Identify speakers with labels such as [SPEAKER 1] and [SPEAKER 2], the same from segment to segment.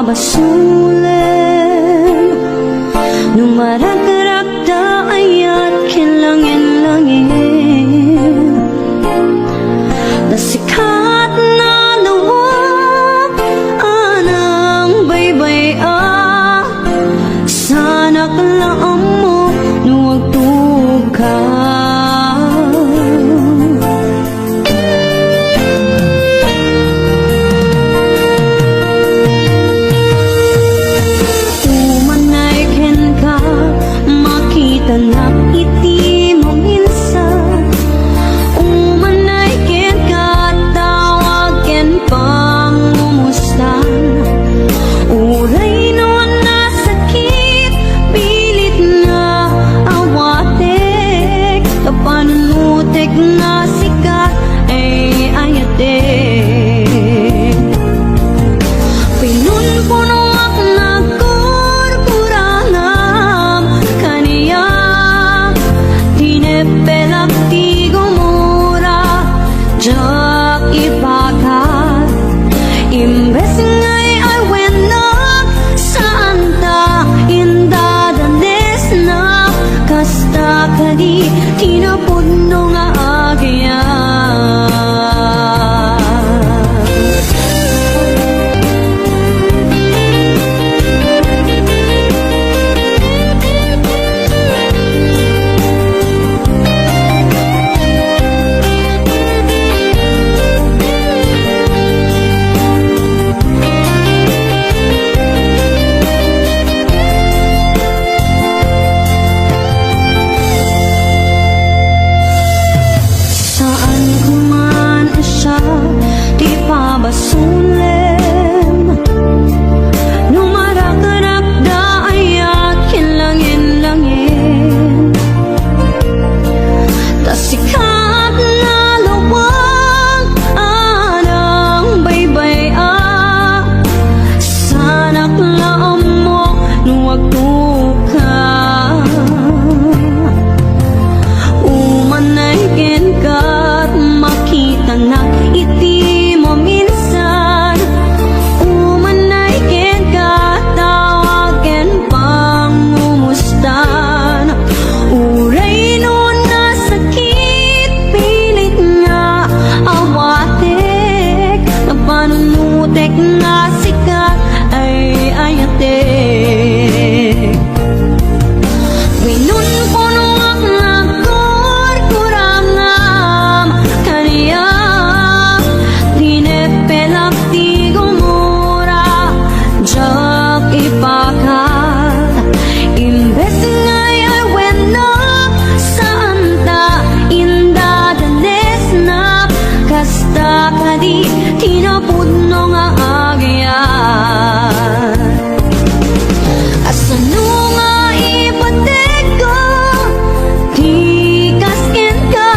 [SPEAKER 1] pabasulin Numarag-rag da ayat kilangin-langin Nasikat na lawak anang baybay Sana kalaang mo nuwag tuka Tanak iti mo minsan Umanay ken katawag ken pangumustan Uray no nasakit pilit nga awatek Kapanunutek nga sikat ay ayatek Pinunpuno ak nagkurkuranam kaniya Pelak ti gumura jak ibagat Imbes ngay ay wenak Saan ta indadanes na Kasta kadi tinapudno nga agyan Basulim Numarag-rag da ayat kilangin-langin Tasikat na lawang anang baybay Sana klaam mo nuwag tuka Umanay ken kat makita na iti minsan umanay ken katawag ken pangumustan Uray no nasakit pilit nga awatek Kapanunutek nga sikat ay ayatek Winunpuno ak nagkurkurangam kaniya Pelak ti gumura jak ipakat Imbes ngay ay wenak Saan ta indadanes na Kasta kadi tinapudno nga agyan Asano nga ipatek ko Ti kasken ka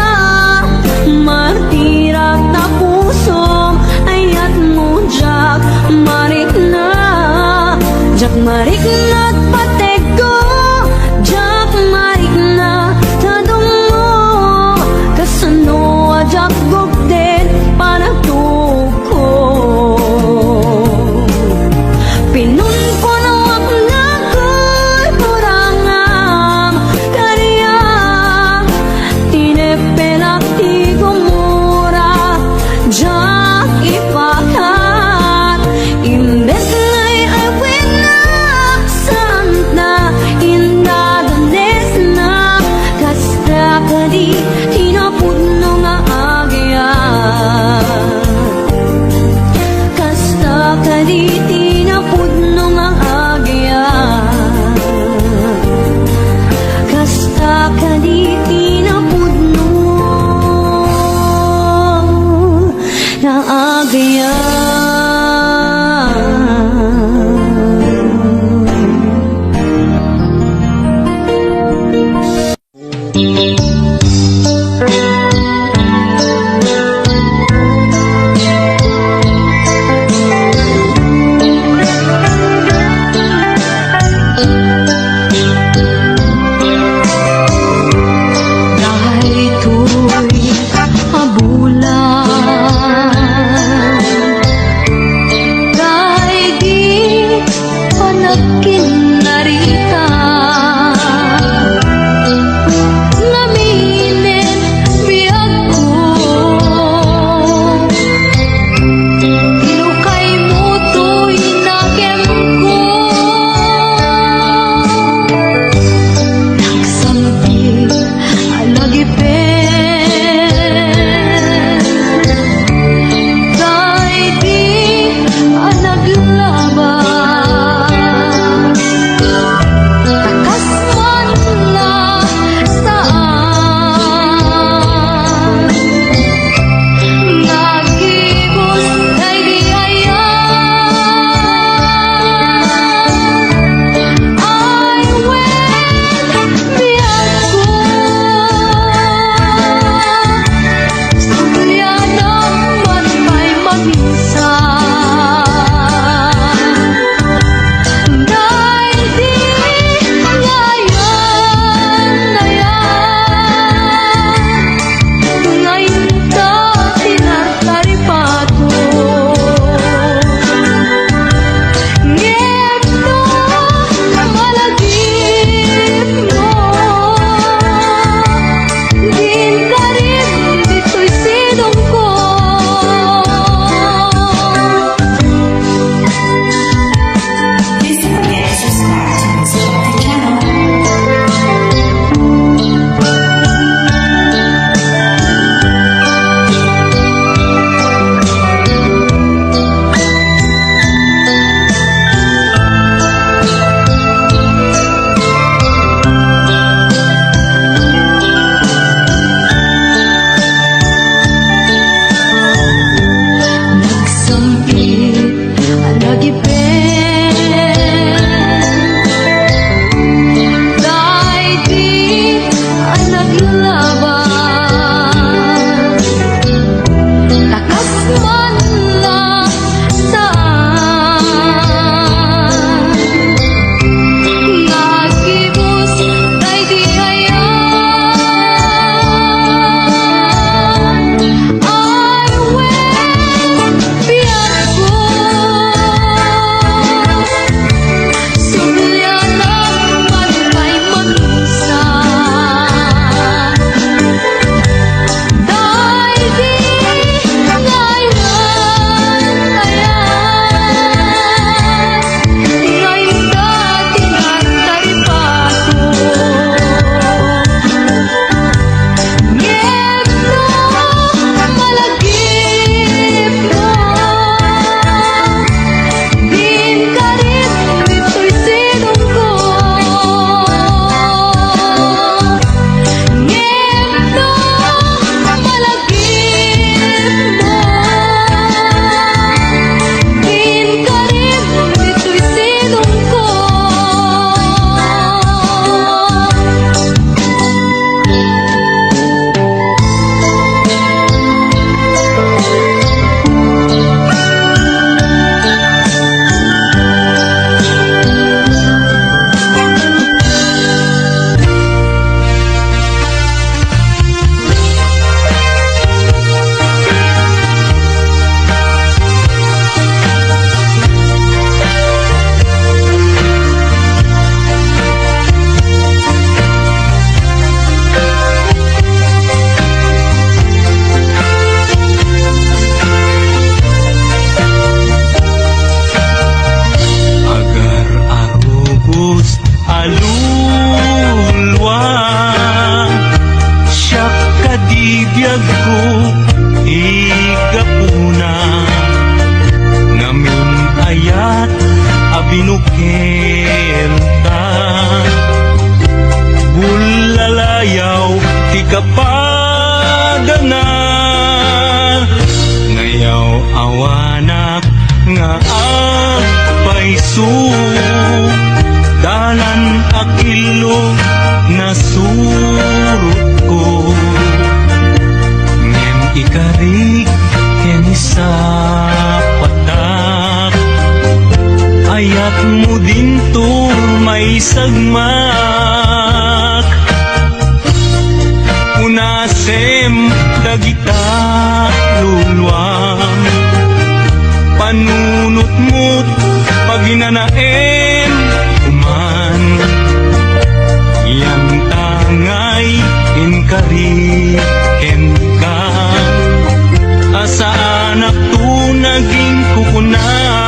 [SPEAKER 1] Martirak na puso Jak marik na patego Jak marik na tadong mo Kasano jak gugden panagtuko Pinunpuno ak nagkurkurangam kaniya Tinepelak ti gumura Jak ipakat Imbes ngay ay wenak Saan na indadanes na Kasta kadi tinapudno nga agyan
[SPEAKER 2] sagmak. Unasem dagita luluang, panunot-mut paginanaem kuman. Yang tangay inkari ka, asa anak tu naging kukuna.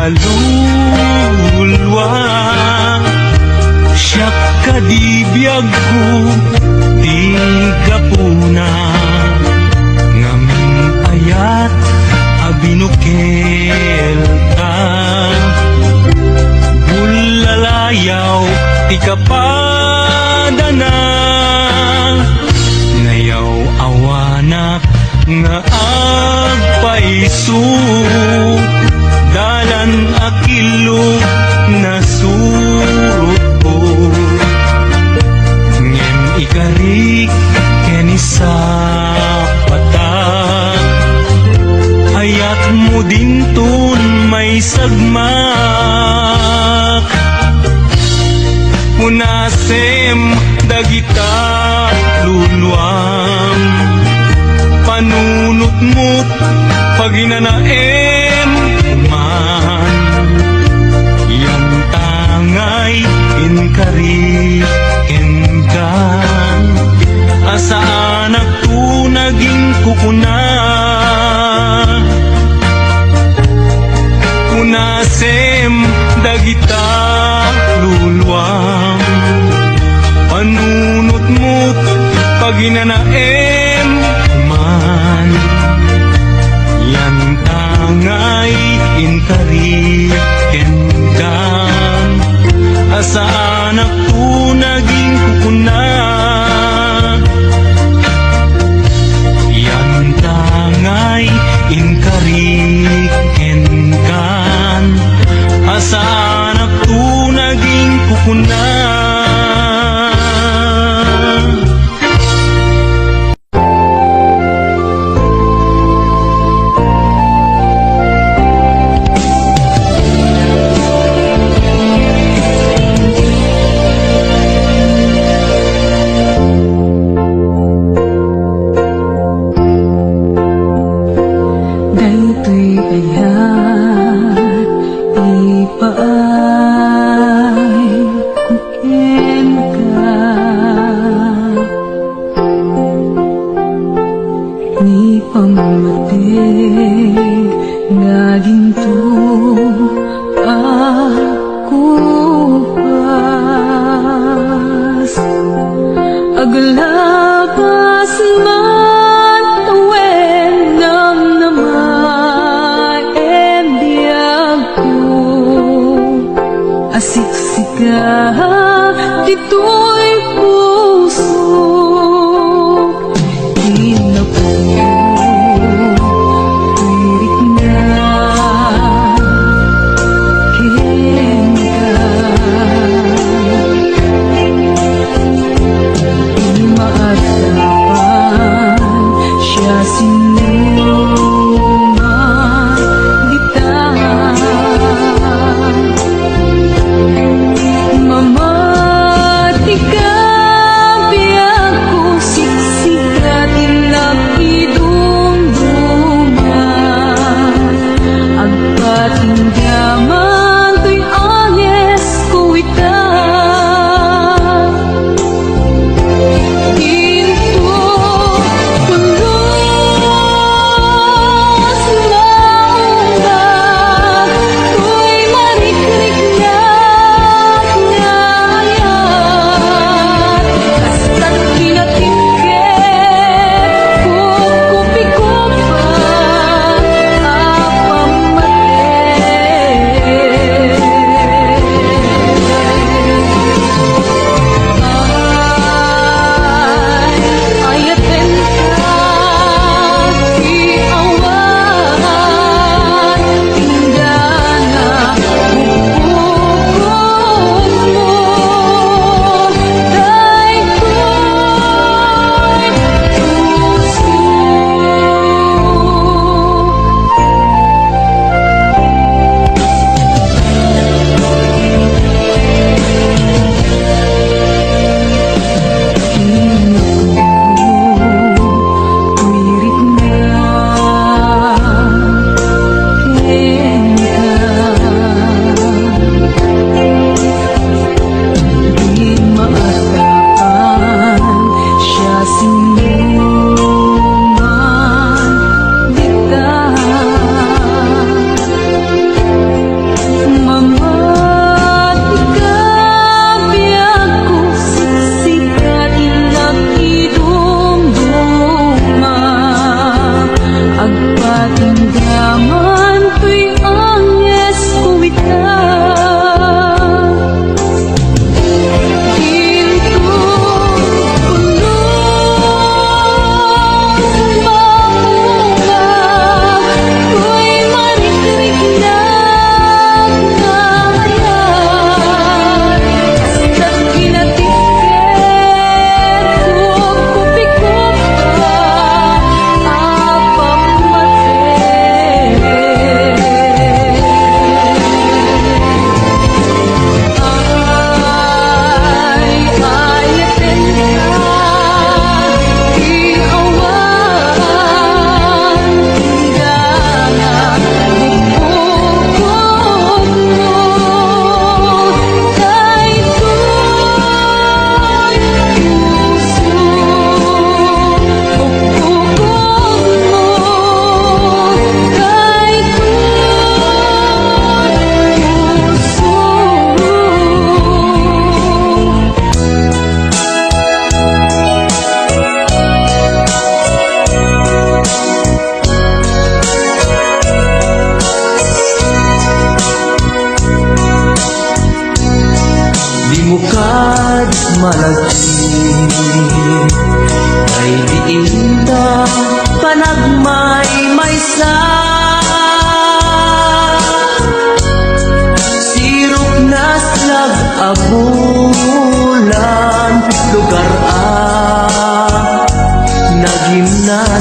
[SPEAKER 2] Alulwa siyak kadibiyag ko di kapuna, ngamin ayat abinukel ka. Bulalayaw ti kapadana, ngayaw awanak nga agpaisu. Dalan akilo na surot ko, ngem ikarik kenisa patak. Ayat mo din tun may sagmak. Unasem dagita luluang, panunot-mut paginanaem kuman. Yang tangay inkari kenkan, asa anak tu naging kukuna. Unasem dagita luluang, panunot-mut paginanaem kuman. Yang tangay inkari kenkan, asa anak tu naging kukuna. Yang tangay inkari kenkan, asa anak tu naging kukuna.
[SPEAKER 1] Aglabas man awen nam namay biyag ko, asiksika dito'y puso. Mamati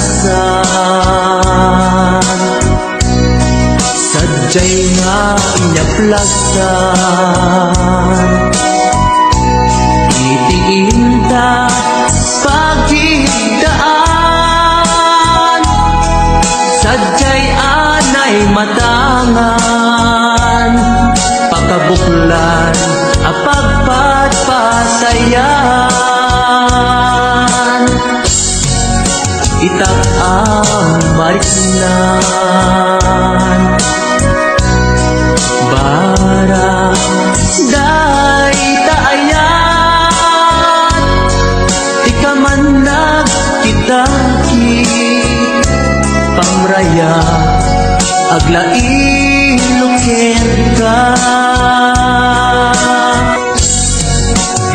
[SPEAKER 3] ginlasan. Sadyay nga inyaplasan, itiin ta pagigdaan. Sadyay anay matangan, pakabuklan apag pagpasayan. Itak ang mariknan, bara day taayan. Di ka man nagkitaki, pamraya aglaing luken ka.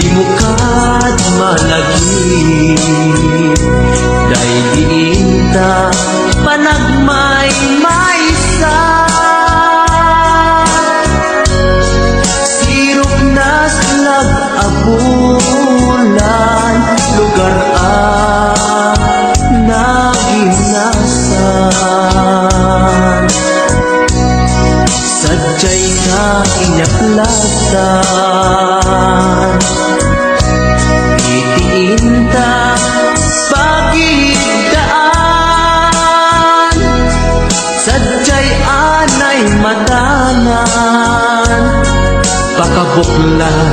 [SPEAKER 3] Di mo kad malagi, day diinta panagmay maysa. Sirop nas nag-abulan, lugar naginasan. Sadyay ka inyaplasan, itiin ta pagigdaan. Sadyay anay matangan, pakabuklan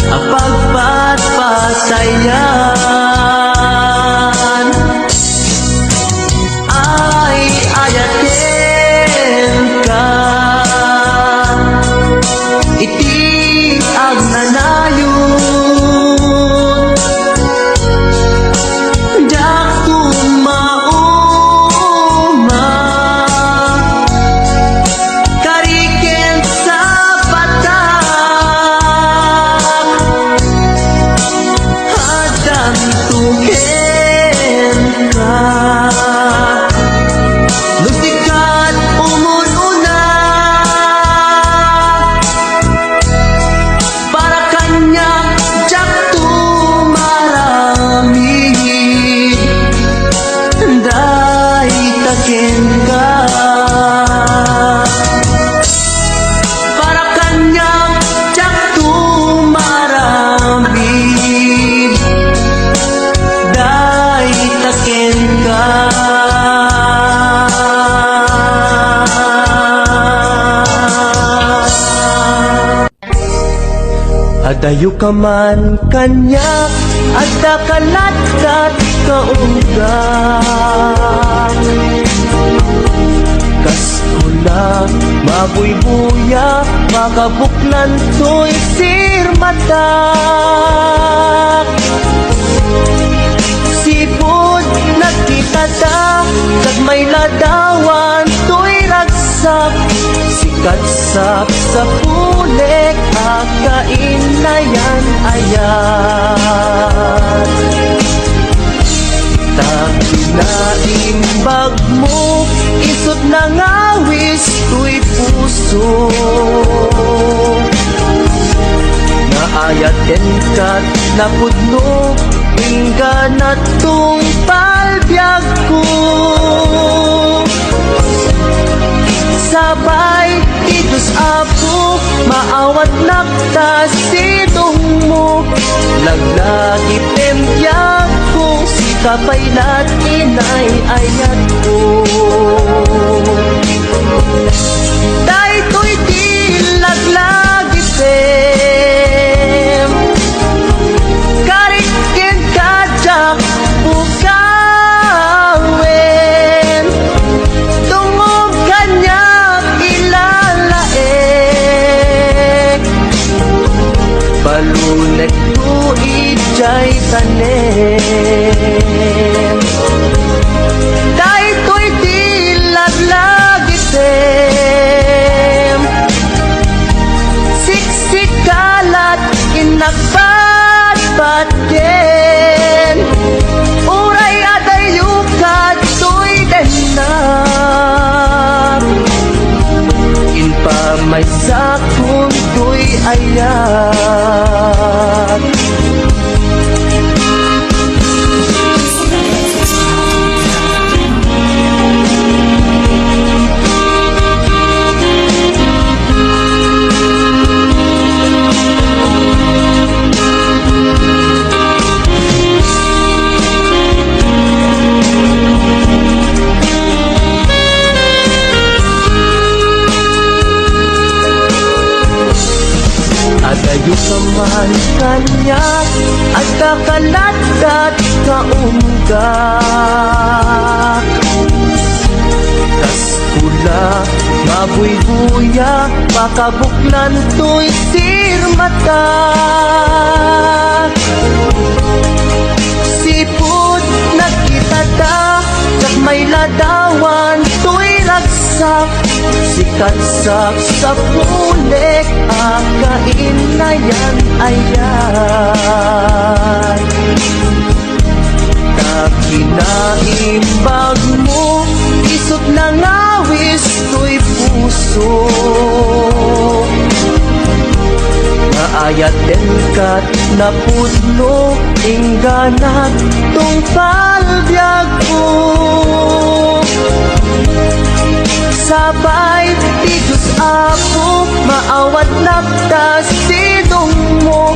[SPEAKER 3] apag pagpasayan. Ay ayaten ka, iti ang nanayon. Dak tumauma, kariken sa batak. Hadam tuken ka, lusikat umununa. Para kanya jak tumarami, day taken ka. Para kanya jak tumarami, day taken ka. Adayo ka man kanya, adda kalatkat kaunggat. Kaskula, mabuybuya, makabuklan to'y sirmatak. Sipod nagkitata, kag may ladawan to'y ragsak. Sikat sap sa pulik, akain na yan ayan. Tagpinaimbag mo, isot na ngawis to'y puso. Naayaten kat napudno, ingga na tong palbyag ko. Sabay itus apo, maawat naktas sidong mo. Laglagi pempyag ko, si kapaylat inay ayat ko. Day to'y di laglagi sem, karikin kajak bukawen. Tungog kanya ilalaek, balunek tu ijay tanem. Day to'y di laglagi sem, siksik kalat inagpat-pat din. Uray adayukat to'y denak, inpamay sakong to'y ayat. pagak tas pula mabuy-buya pakabuklan to'y sirmata sipod nagkitata kag may ladawan to'y ragsak sikatsak sa pulik akain na yan ayan kinaimbag mo isot na ngawis to'y puso Naayat kat na pudno ingganat tong palbyag ko Sabay ti Diyos ako maawat naptas sidong mo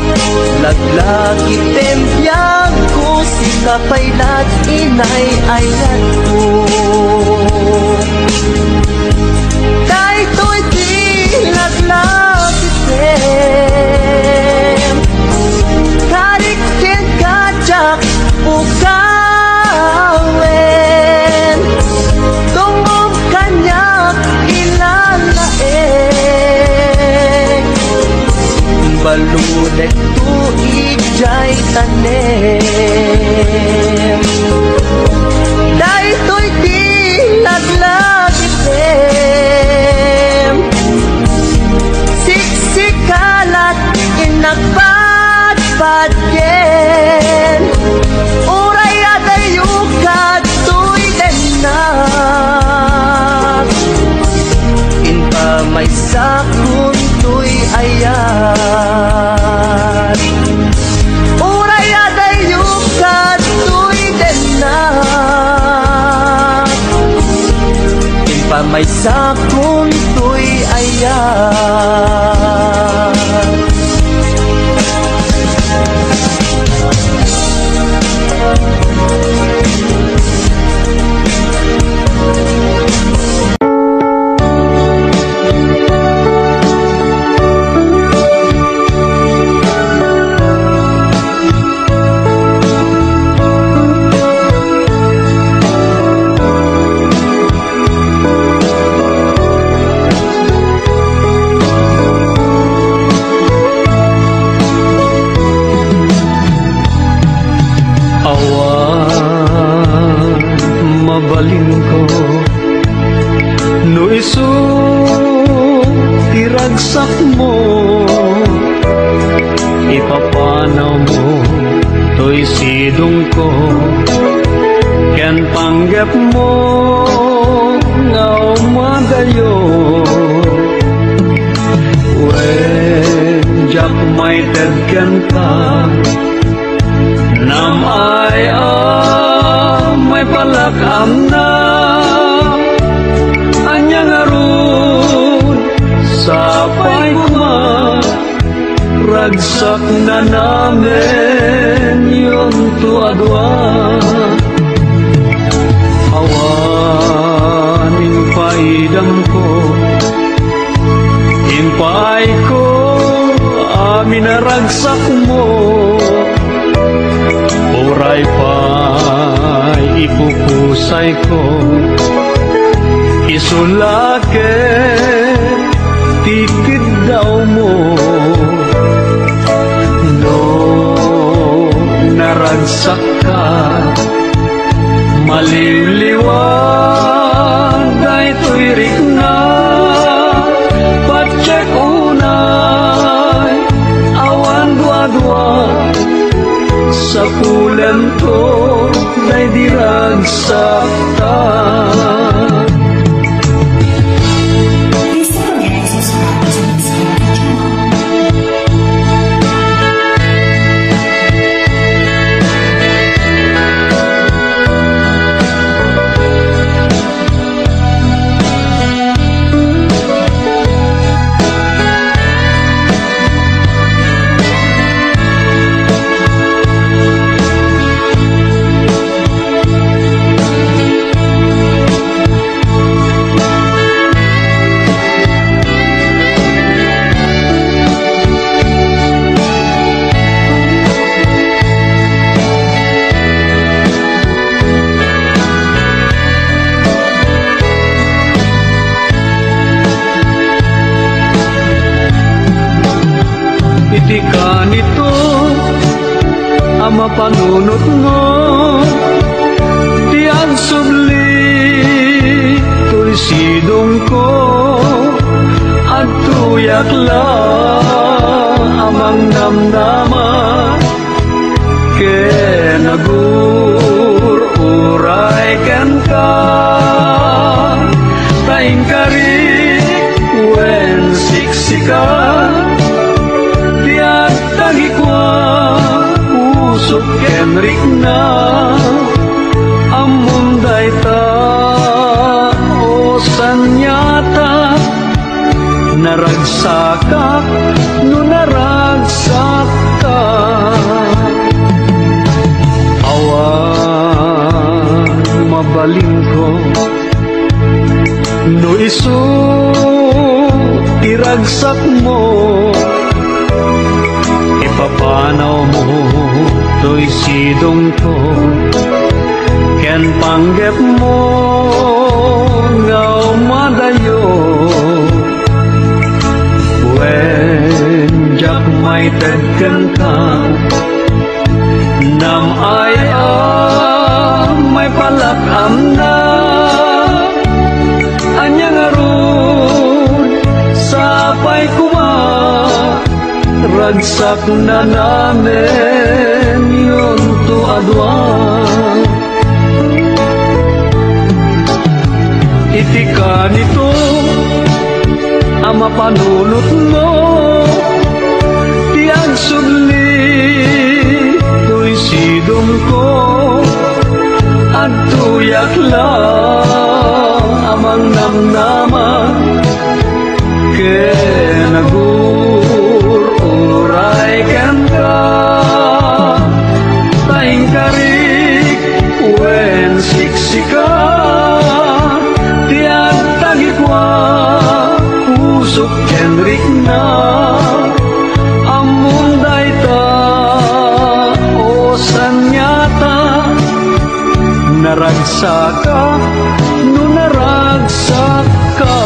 [SPEAKER 3] Laglagi tempyag ko si kapaylat inay ayat ko Kay to'y di laglagi tem Karikin kajak ukawen Tungog kanyak ilalaeng Balunek tuig jay tanem Dahil to'y di laglagi tem Siksikalat inagpadpadyen Uray adayukat to'y denak Inpa may sakun to'y ayan Uray adayukat to'y denak Inpa may sakun to'y ayan
[SPEAKER 2] mabalin ko no isu tiragsak mo ipapanaw mo to'y sidong ko ken panggap mo nga umadayo when jak may tedken ka nam ay may palakam na anyang arun sapay kuma ragsak na namin yung tuadwa awanin paidam ko impay ko amin na ragsak mo oray pa'y ipupusay ko isulake tikid daw mo no naragsak ka maliliwan day to'y rikna patsek unay awan dua-dua sa pulan to na'y diragsak ka
[SPEAKER 4] Please don't forget to subscribe to this channel.
[SPEAKER 5] iti ka nito ang mapanunot mo tiang subli tulsidong ko at tuyak lang amang namnama kenagur uray ken ka taing kari wen siksika tiyak tagikwa usok kenrik na amunday ta o sanyata naragsaka no naragsaka awan mabalin ko no isu iragsak mo ipapanaw mo to'y sidong ko ken panggep mo ngaw madayo wen jak may tagkan ka nam ay may palakam na anyang aron sapay kuma ragsak na namin yun to adwa iti ka nito ang mapanunot mo tiang subli to'y sidong ko at tuyak lang amang namnama kenagur uray ken ka taing karik wen siksika tiyak tagikwa usok kenrik na amunday ta o sanyata naragsaka no naragsaka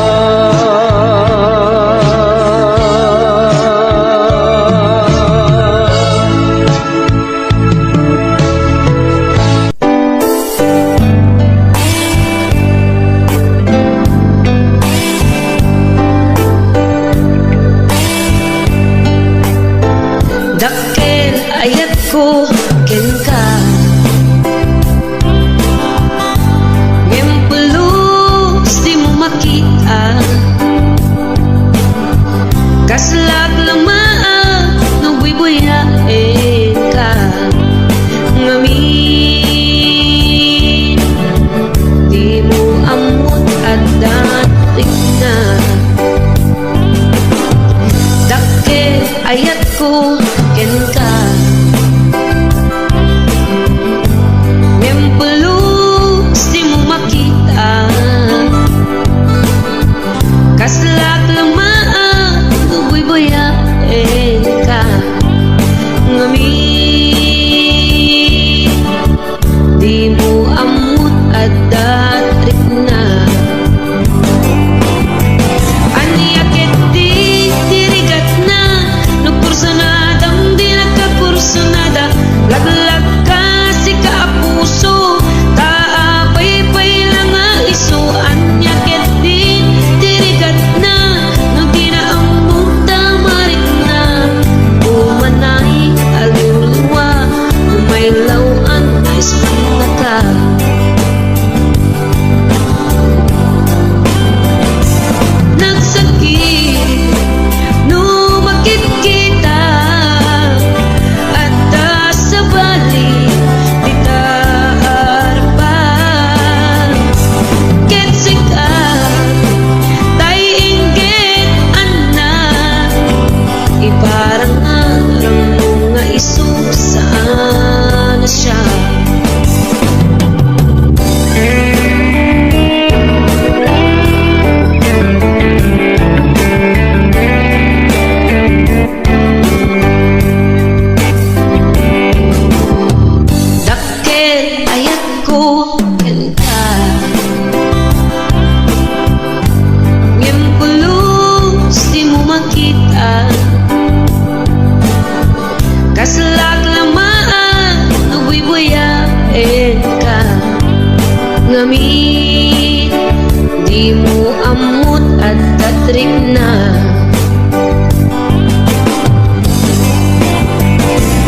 [SPEAKER 1] Di mo amot at tatrik na.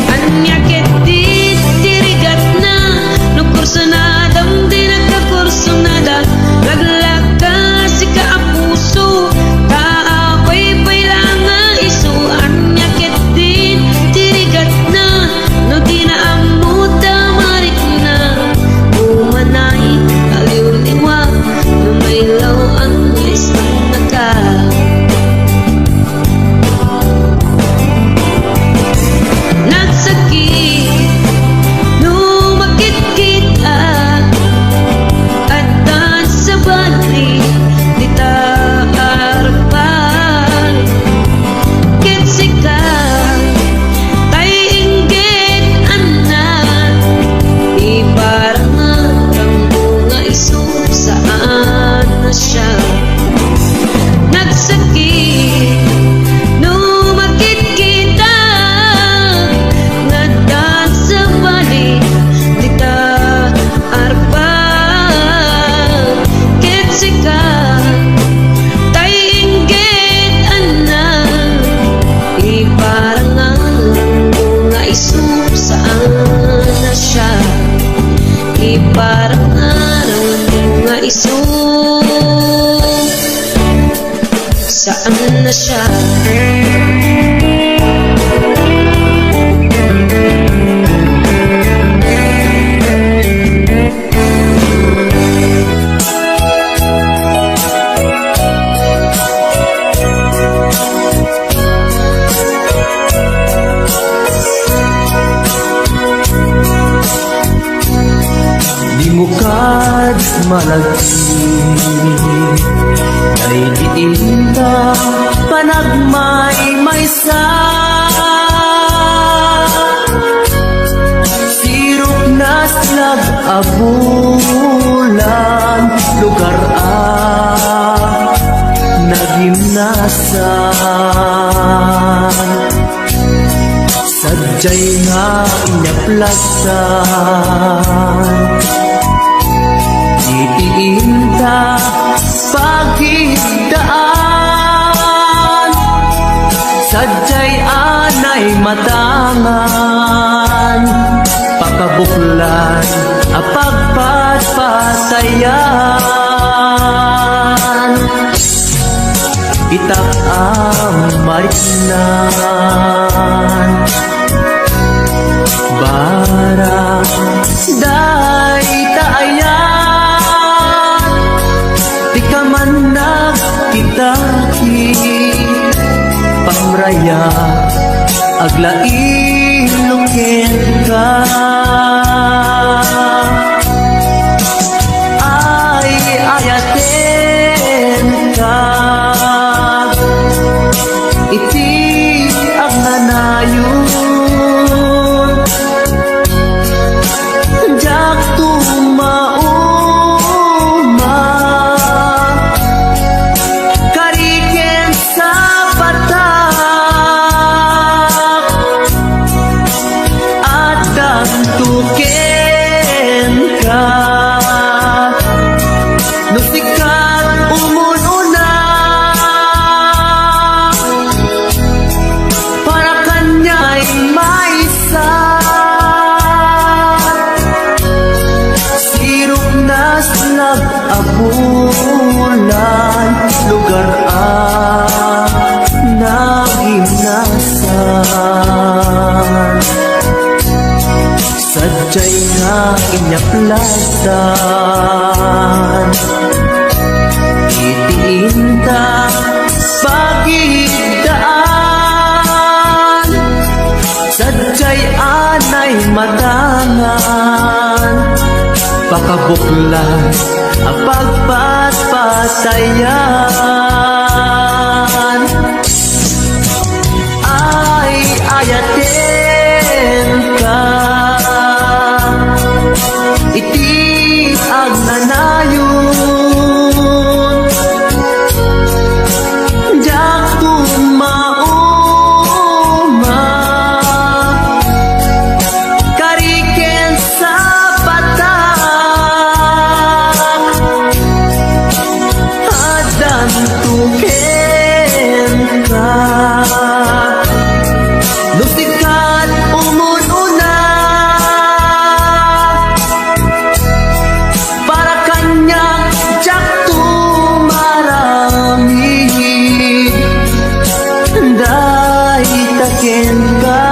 [SPEAKER 1] Anya ket di dirigat na, no kurso na dam di nagkakurso na da. Laglag ka si kaapuso, kaapay lang nga iso. Anya ket di dirigat na, no di na amot damarik na. Umanay aliw-liwa, no may law ang isang naka. Nagsakit, lumakit kita, at dan sa balik, di taarpan. Kitsika, tay inggit, anak, iparang ang bunga iso, saan na siya? Nagsakit, lumakit kita, nagdaan sa balik, di taarpan. Kitsika, tay inggit, anak, iparangan ang bunga iso, saan na siya? Iparangan ang bunga iso, saan na siya?
[SPEAKER 3] Di mo kad malagi, ay diin ka panagmay-maysa. Sirok na slag abulan, lugar nagimnasan. Sadyay nga inyaplasan, didiin ta pagigdaan. Sadyay anay matangan, pakabuklan a pagpatpatayan. Itak ang mariknan, bara day taayan. Di ka man nagkitaki, pamraya aglailungin ka. Ay ayaten ka, iti ang nanayon. Jak tumauma, kariken sa patak, at dantuken ka. No sikat umununa, para kanya'y maysa. Sirok na slag abulan, lugar nagimnasan. Sadyay nga inyaplasan, itiin ta pagigdaan. Sadyay anay matangan, pakabuklan a pagpatpatayan. Ay ayaten ka, iti ang nanayon. Jak tumauma, kariken sa patak, antuken ka. Lusikat umununa para kanya jak tumarami. Dahil taken ka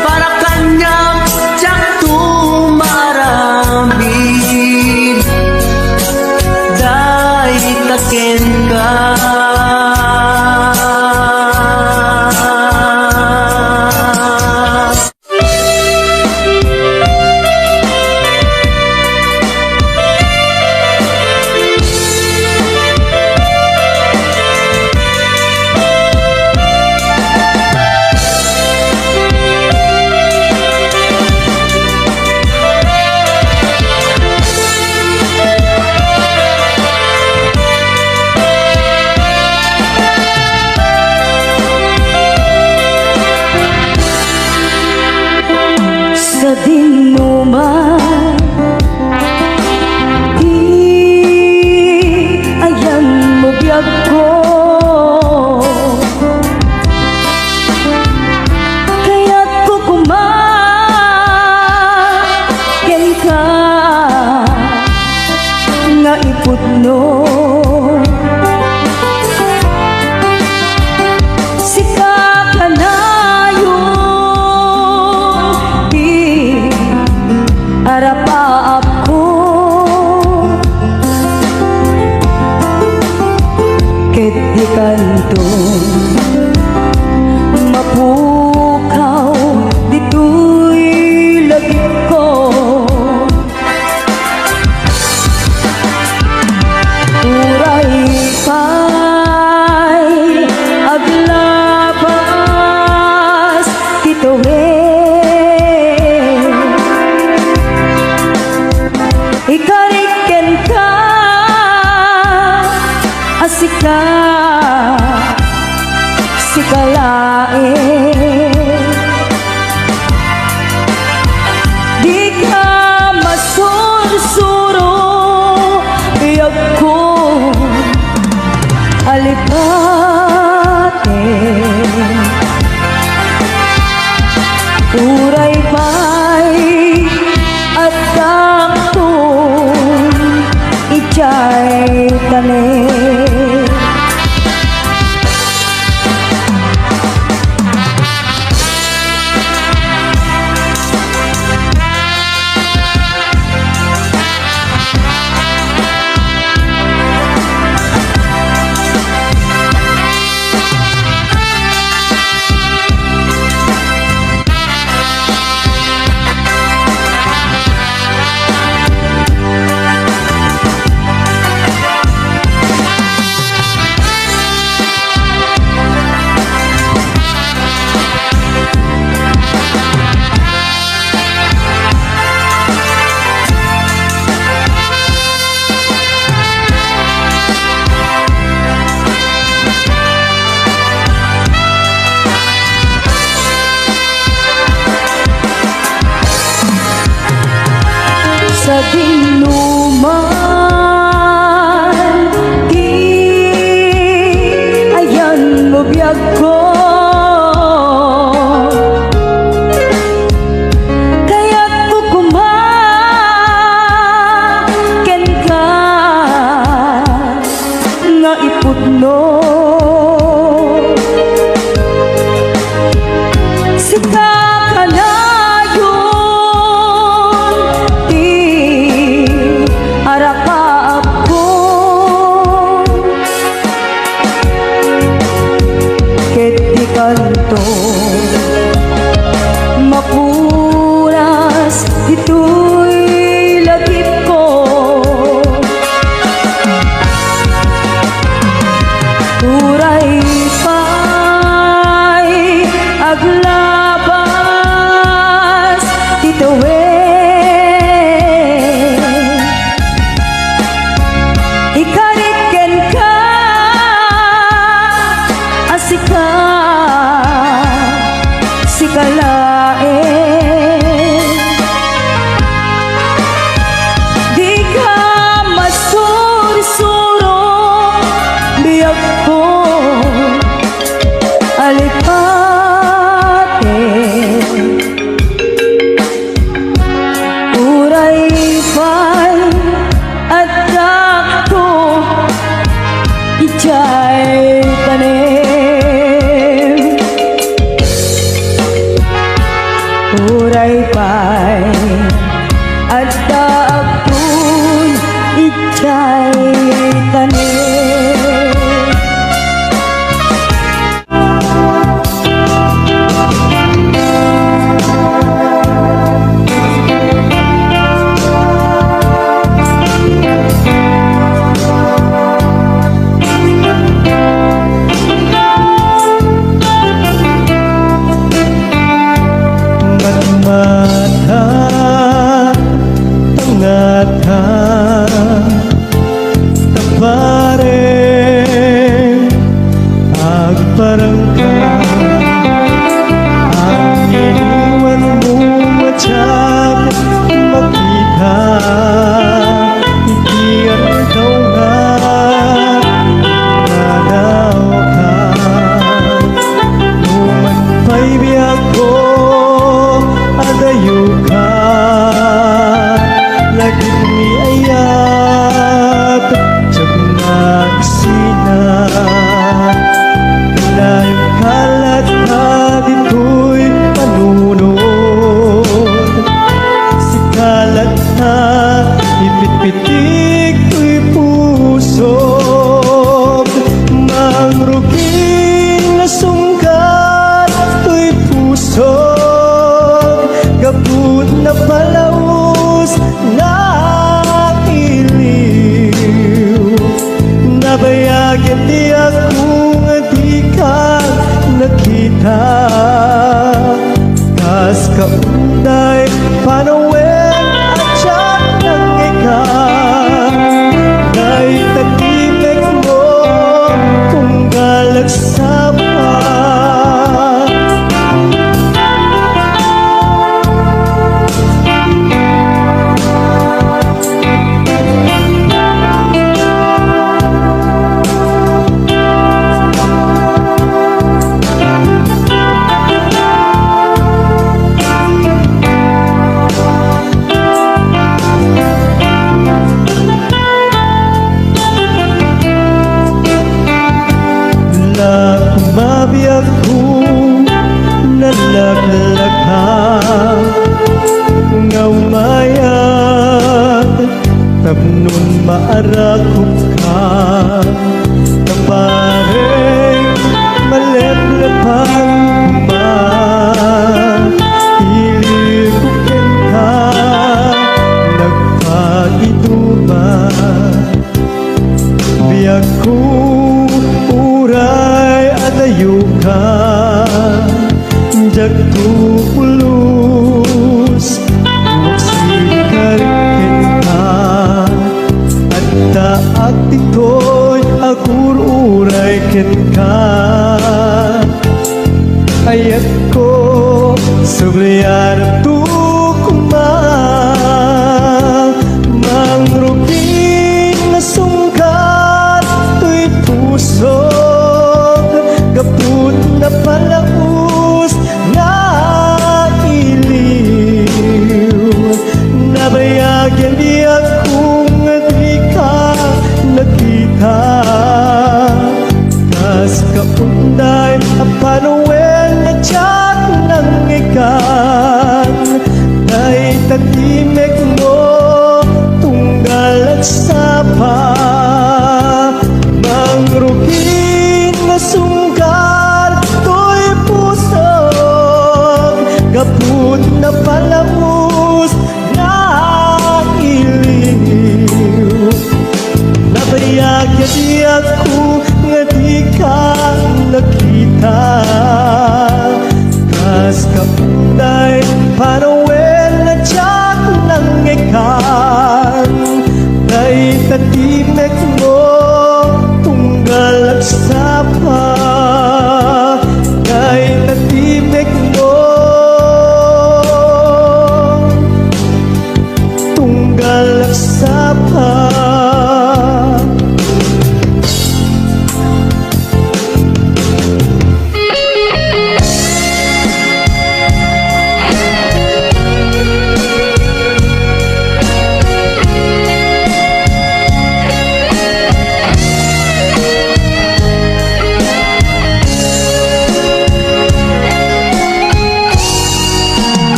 [SPEAKER 3] para kanya jak tumarami. Dahil taken ka.
[SPEAKER 1] Sa dinuman, di ayan mo biyag ko. Kaya't kukumaken ka nga iputno. Sika ka na arapaap ko, ket di kanto mapukaw dito'y lagip ko. Uray pa'y aglabas tituhin. Ikariken ka asika sikalae. Di ka masursuro iyag ko alipate. Uray pa'y at ijay tane. Sa dinuman, di ayan mo biyag ko. Kaya't kukumaken ka nga iputno. Sika ka na ket
[SPEAKER 3] umiayat Tiyag na isinat Kanayong kalat na dito'y panunod Si kalat na ipit-pitik ko'y pusog Mangruging na sungkat ko'y pusog Gabut na palaus na iliw Nabayagin di akong di ka nakita Kas kaunday panawin at siyak ng ikaw Kay tagimik mo kung galagsawa Kumabiyag ko nalaglaka Nga umayag Tabnon maarakot ka Kapareng maleplepang Ilikukin ka Nagpag-ituman Biyag ko uray adayo ka Jak tupulus Magsikarikin ka At taak dito'y agur-uray ken ka Ayat ko sublian tukuma Mangruging na sungkat to'y pusog Gaput na palaus na iliw Nabayagyan di akong di ka nakita Kas kaunday panuwen na tiyak ng ikan Dahil tagimik mo tunggal at sapa Mangruging na sunggal to'y pusog Gaput na palamus na iliw Nabayagyan di ako nga di ka nakita Kas kapunday panawin na tiyak ng ikan Dahil tatimek mo tunggal at sapa Dahil tatimek mo tunggal at sapa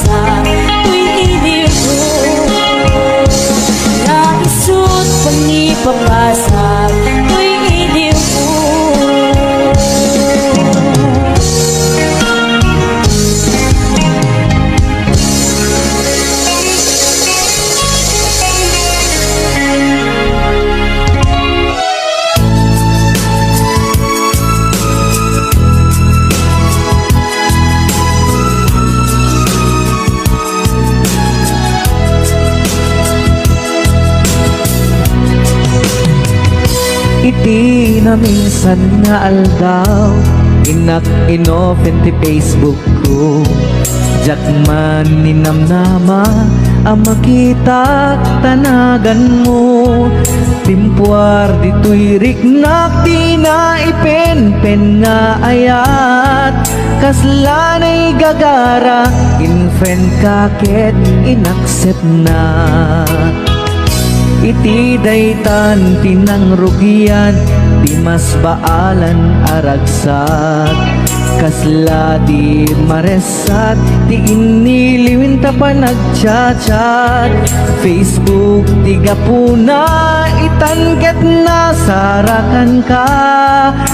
[SPEAKER 6] papasa tuwing iligo. Naisut pag ipapasa tuwing iligo.
[SPEAKER 3] Iti na minsan nga aldaw inak inopen ti Facebook ko. Jak man ninamnama ang makita tanagan mo. Timpuar dito'y riknak di na ipen-pen nga ayat. Kaslanay gagara in-friend kaket inaccept na. Iti daytan tinang rugian di mas baalan aragsak. Kasla di maresat di iniliwin ta pa nagchat-chat. Facebook di gapuna itanket na sarakan ka.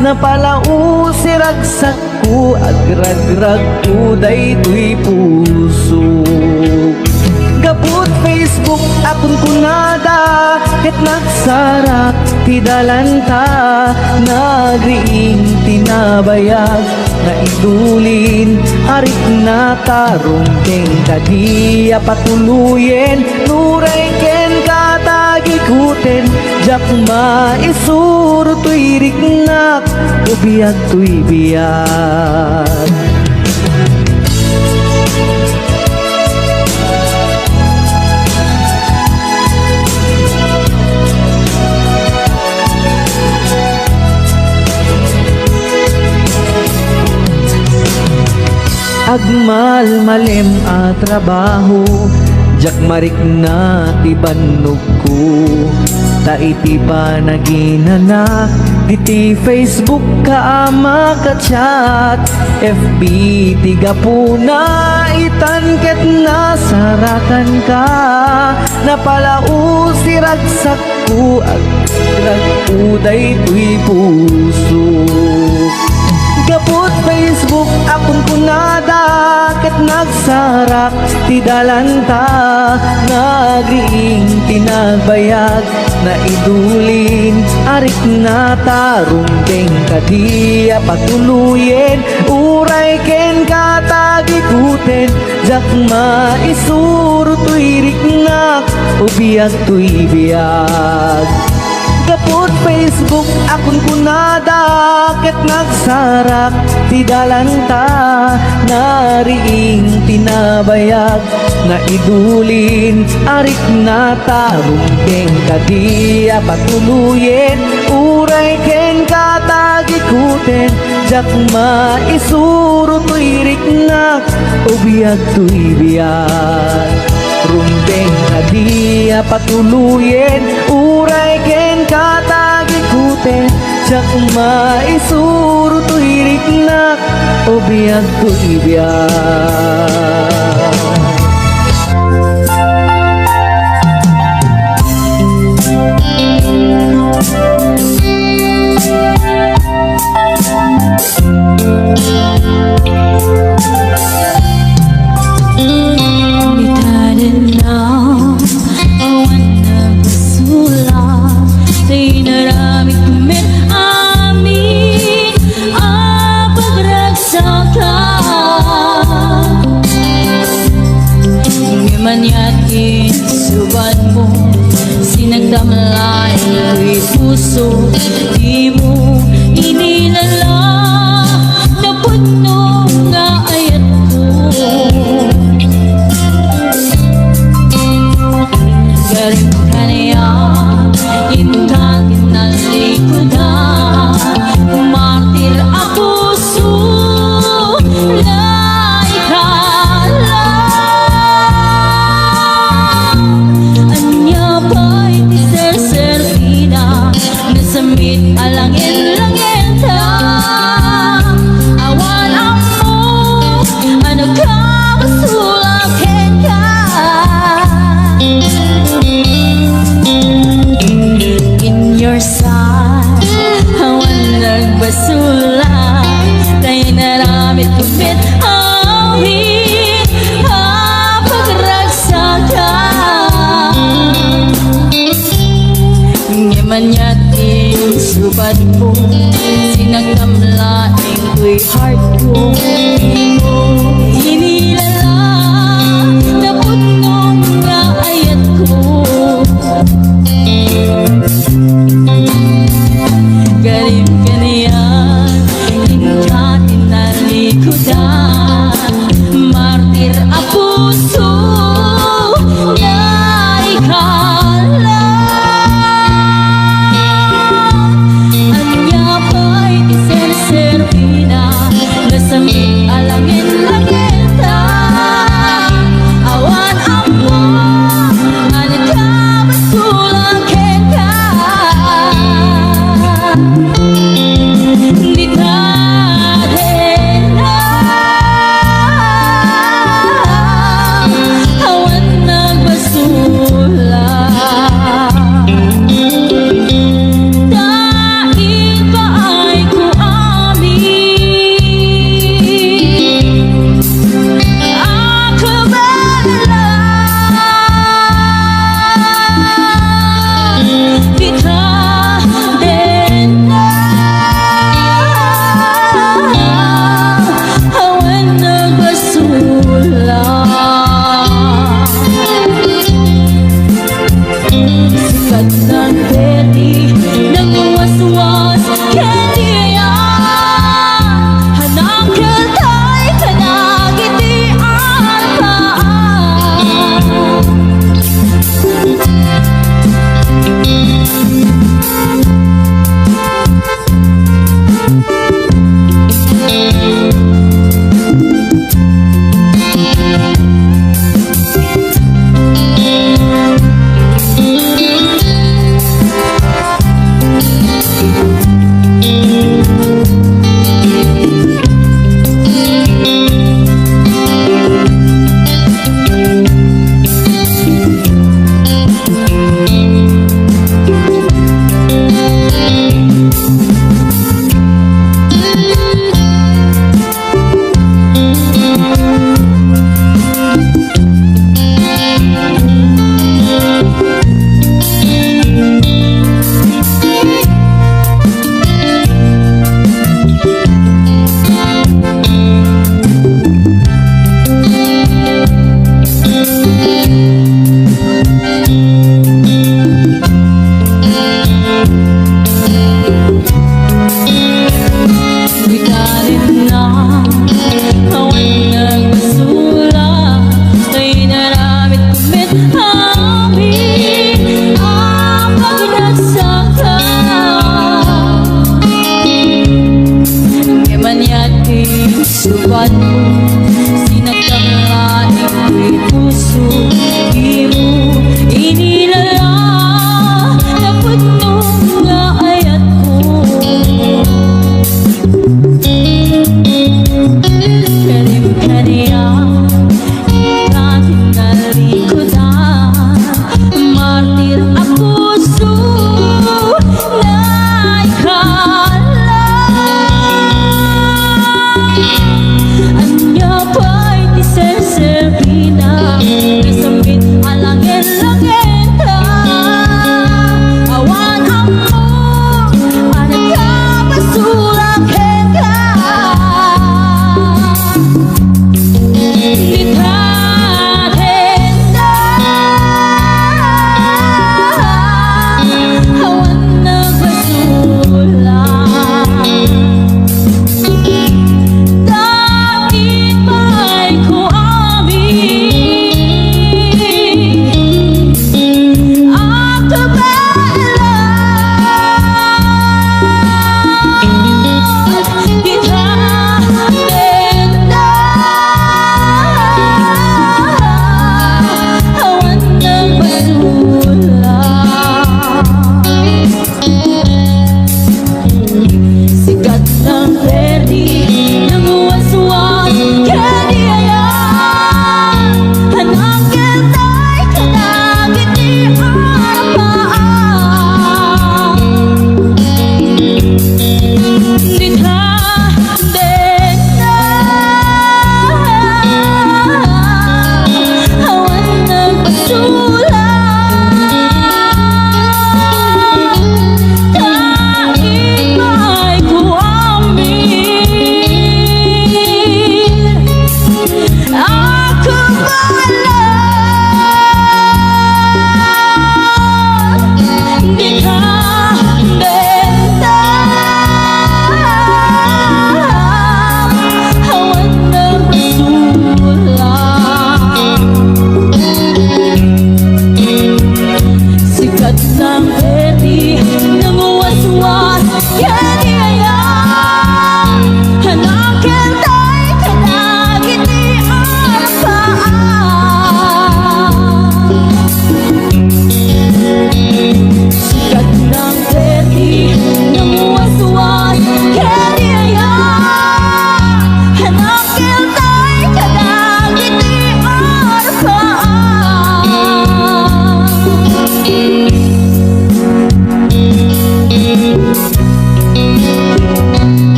[SPEAKER 3] Napalau si ragsak ko agragrag ko daytoy puso. Gaput Facebook akon kunada ket nagsarak ti dalanta. Nagriing tinabayag na idulin arik na tarumpeng kadiya patuluyen. Nuray ken katagikuten jak maisuro tuy riknak ubiyag tuy biyag. Agmal malem a trabaho jak marik na ti bannog ko. Ta iti pa naginana diti Facebook ka ama ka chat. FB ti gapuna itanket na sarakan ka. Napalau si ragsak ko agrag uday tuy puso. Gapot Facebook akon kunada ket nagsarak ti dalanta. Nagriing tinagbayag na idulin arik na tarumpeng kadiya patuluyen. Uray ken katagikuten jak maisuro tuy riknak ubiyag tuy biyag. Gapot Facebook akon kunada ket nagsarak ti dalanta. Nariing tinabayag na idulin arik na tarumpeng kadiya patuluyen. Uray ken katagikuten jak maisuro tuy riknak ubiyag tuy biyag. Rumpeng kadiya patuluyen. Uray ken katagikuten jak maisuro tuy riknak ubiyag tuy biyag.
[SPEAKER 6] Manyakin subat mo sinagdamlay ko'y puso. Di mo inilala na puno nga ayat ko. Galing ka niya intakin na likodan. Martir ako sulay ka lang. Anya ba'y ti ser-servida nasamit sweetheart ko. Di mo inilala na putnong nga ayat ko. Garip ka niyan, hingkatin na likodan. Martir ang puso na ikala. Anya pa'y iserservina na sa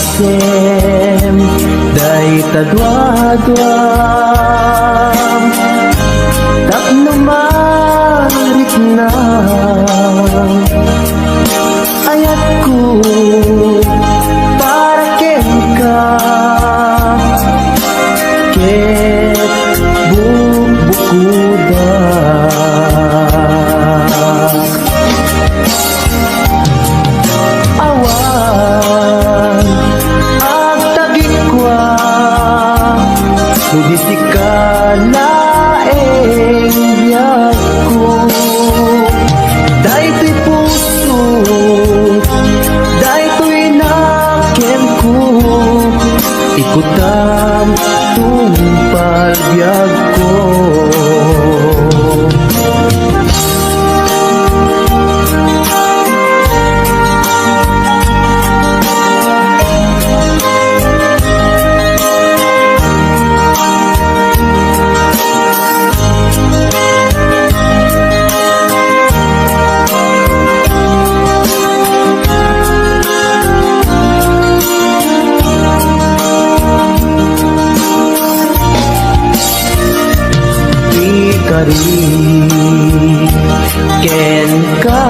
[SPEAKER 3] Unasem day tadwadwam tapno marit na ayat ko para ken ka ket bubukuda awan ang tagikwa Nudisi ka laeng biyag ko Dayto'y puso Dayto'y naken ko Ikutam tumpal biyag ko Kari ken ka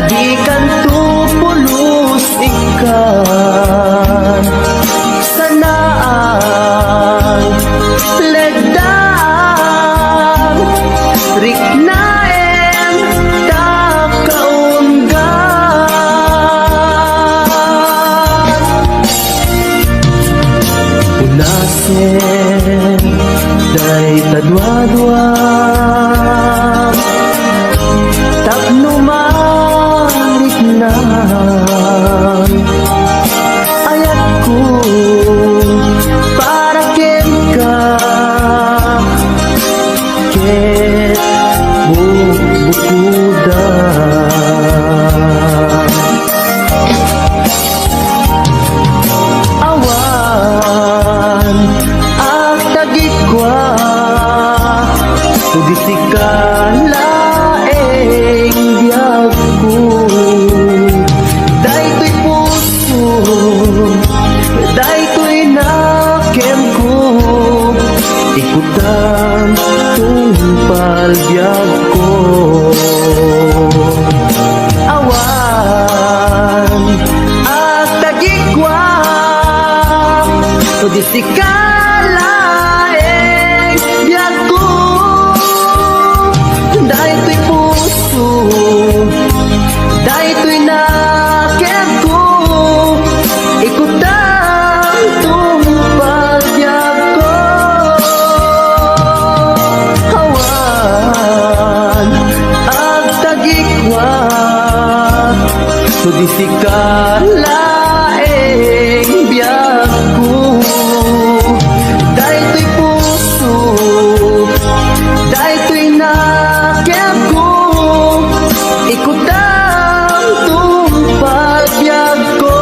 [SPEAKER 3] adikan tu pulus ikan sanaan ledang riknaen takaungan unasen day tadwadwa tapno marit na ayat ko para ken ka ket bubukuda awan ang tagikwa Tudisi ka laeng biyag ko Dayto'y puso Dayto'y naken ko Ikutan tumpal biyag ko Awan at tagikwa Tudisi ka laeng biyag ko Dayto'y puso Dayto'y naken ko Ikutan tumpal biyag ko Hawan ang tagikwa Tudisi ka laeng biyag ko Dayto'y puso Dayto'y naken ko Ikutam tumpal biyag ko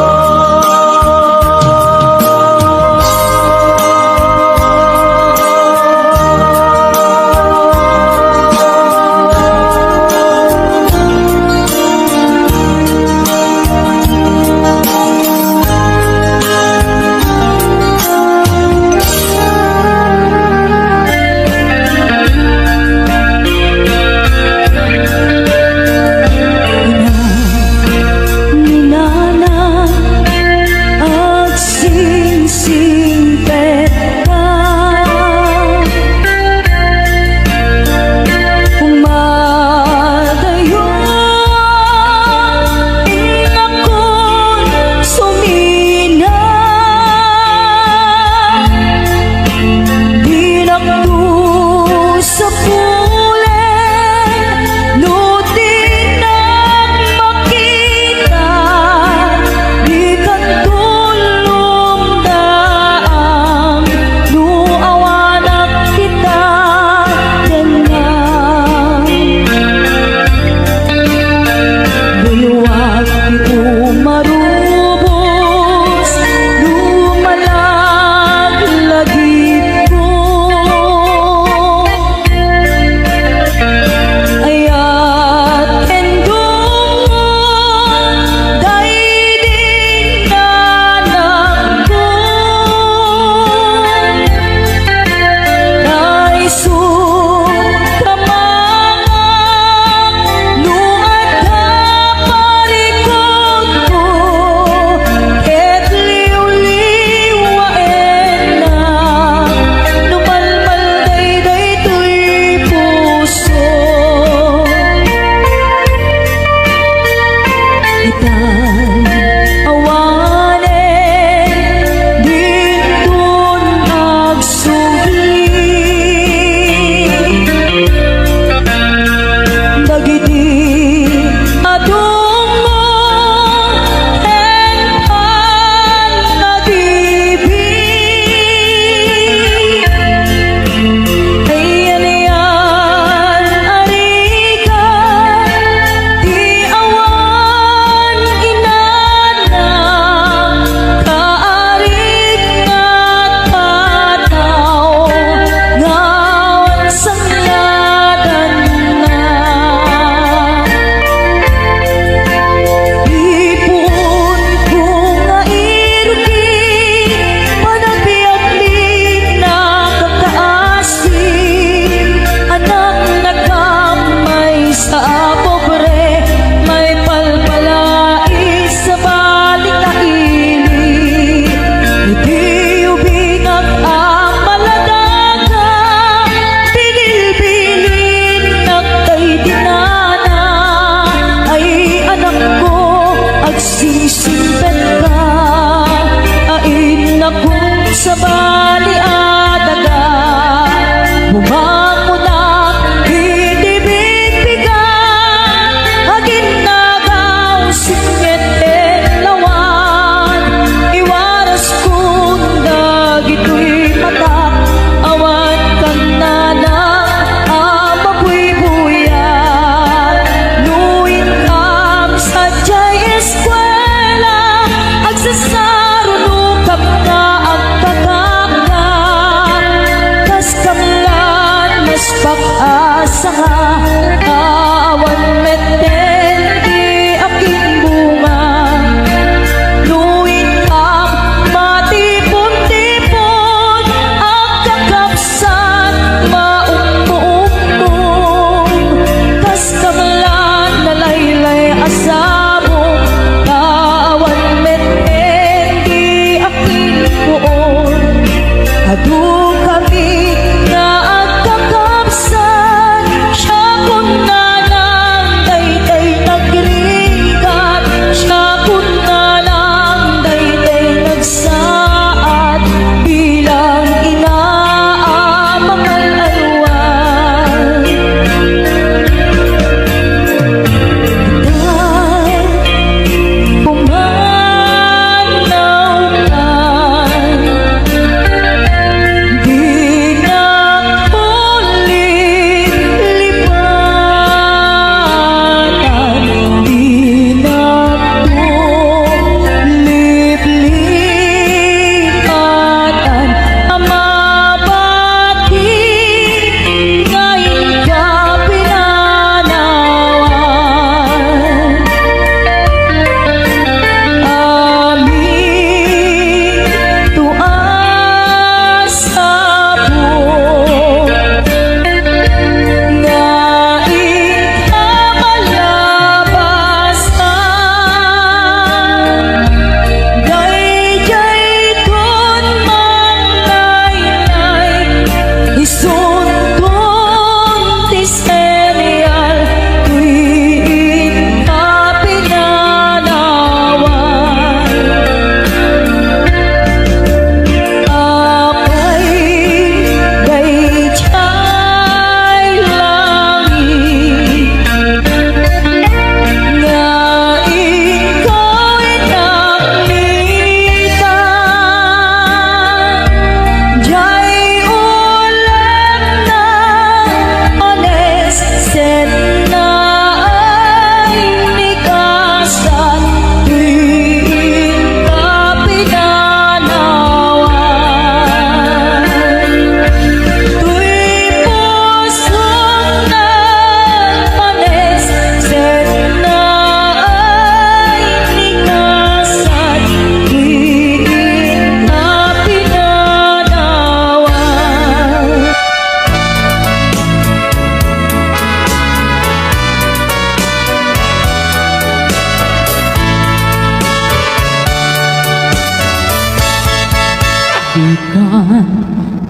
[SPEAKER 6] Ikan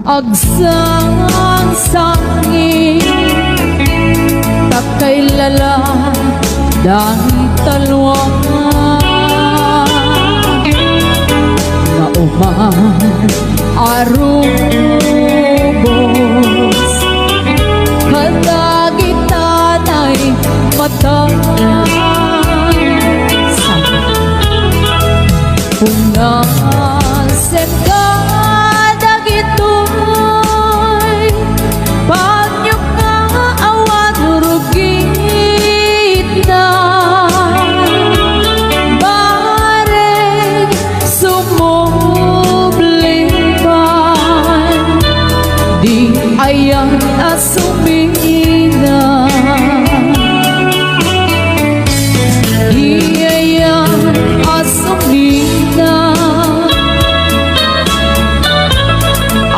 [SPEAKER 6] agsang sangin takay lala dahil talwa mauman arubos kadagitan ay mataas punasen ka dagitoy pagnyok nga awan rugit na bareng sumublipan di ayan asumina di ayan asumina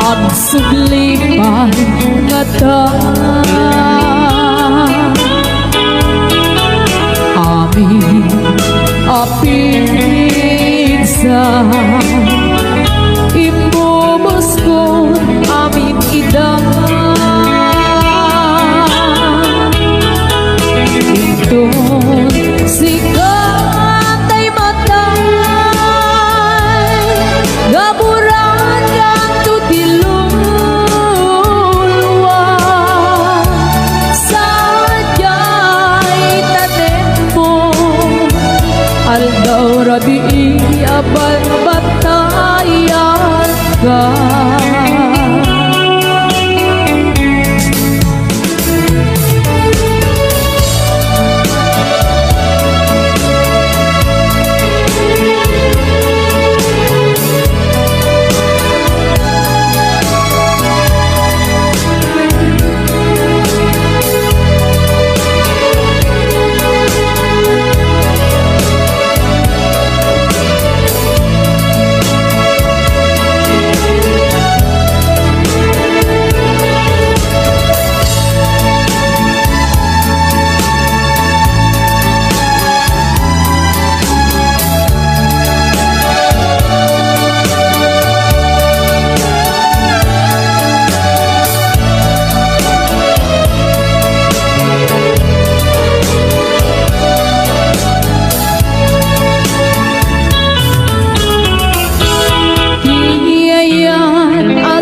[SPEAKER 6] ang sublipan nga ta amin apigsa imubos ko amin ida ito sikat ay matay gaburan kang tutilulwa sadyay tanem mo aldaw rabi abad batayan ka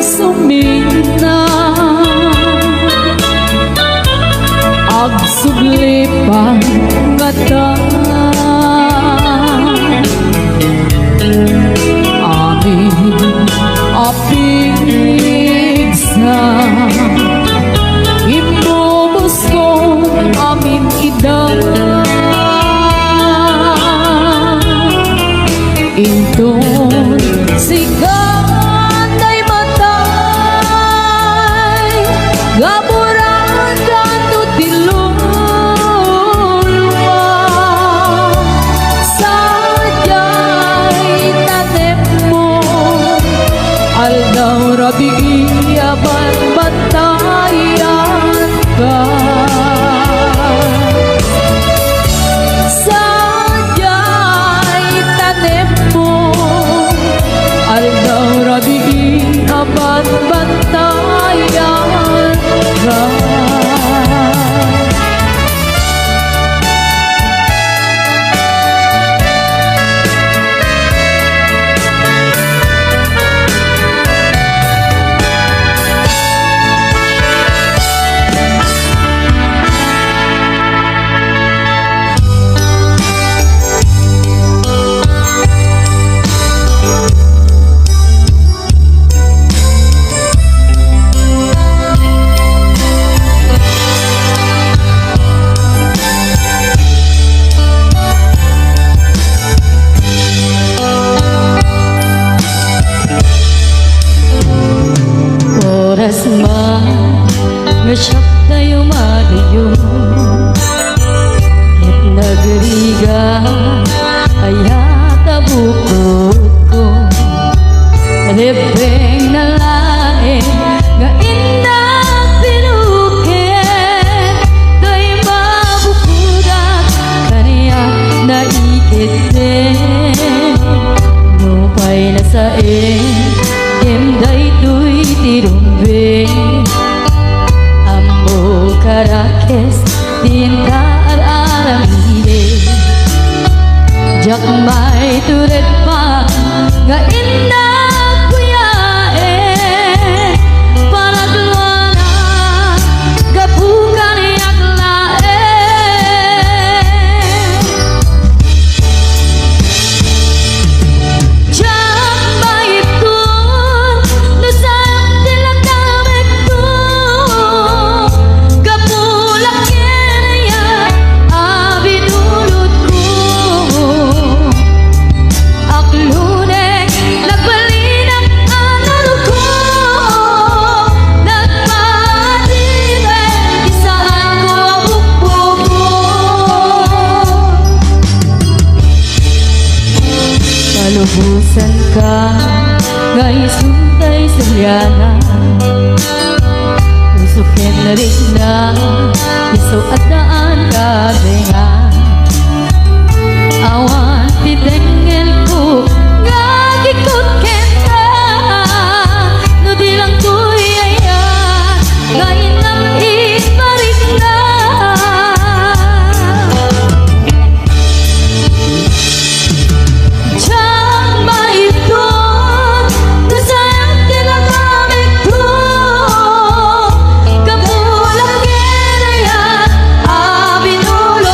[SPEAKER 6] asumina ag sublipan nga ta amin apigsa imubos ko amin ida inton sigat ay matay gaburan kan tutilulwa sadyay tanem mo aldaw rabi aban batayan ka sadyay tanem mo aldaw rabi aban batayan ka oras man nga siyak tayo madayo at nagriga ay hatabukod ko Rebeng na lain nga indang pinukit kay mabukudak kaniya na ikit din Nupay na sa ka ngay suntay sa liana usukin na rin na iso at daan ka denga awan titengel ko gagikot kenta no di lang ko'y ayan ngayon lang iparik na Diyan maipon na sayang tinagamit ko kapulang kinaya abinulong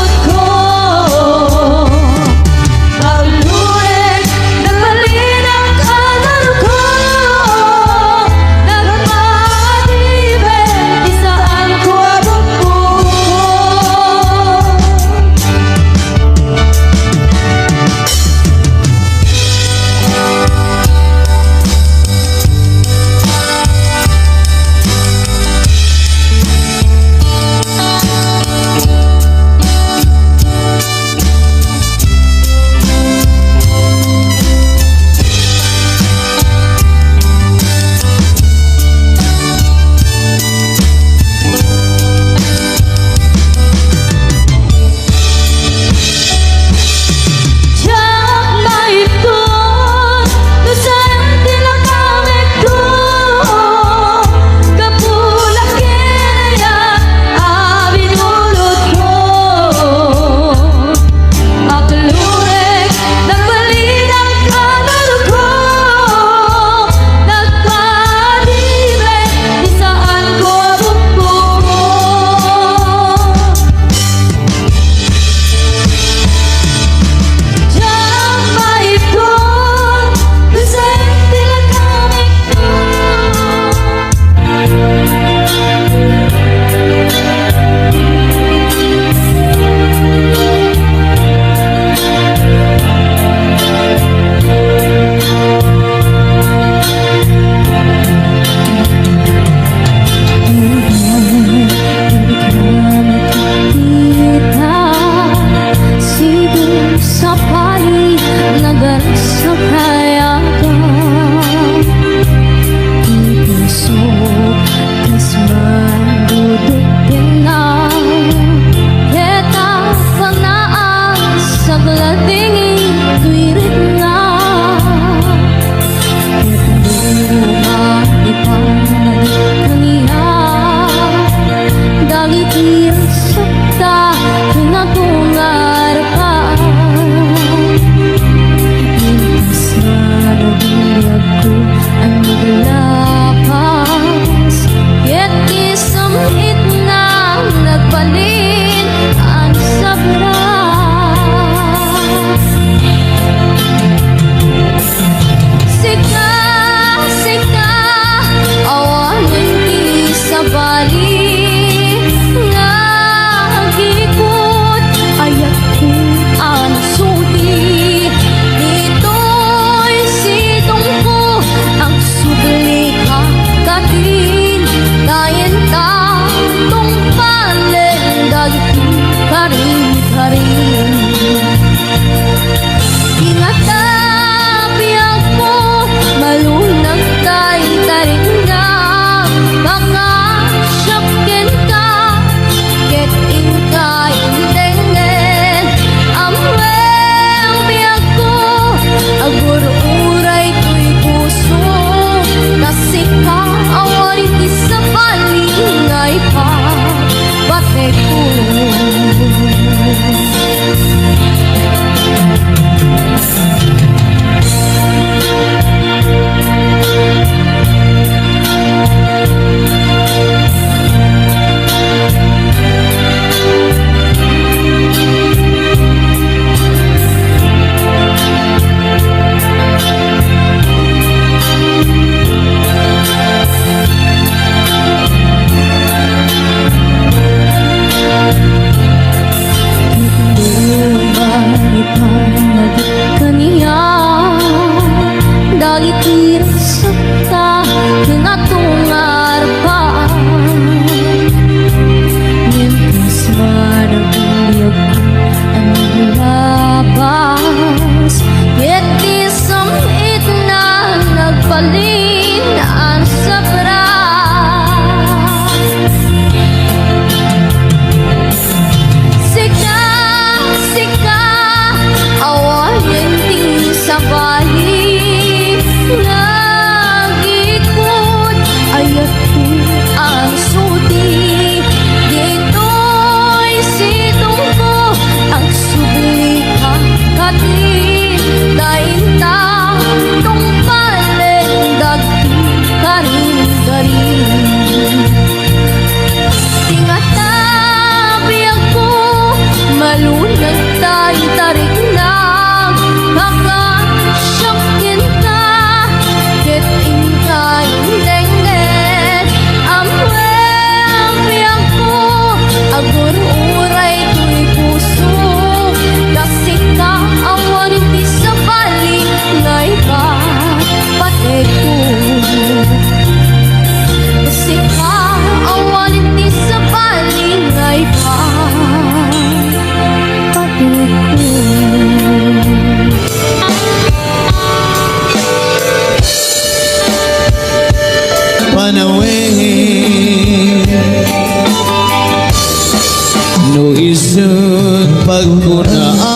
[SPEAKER 7] pagkunaan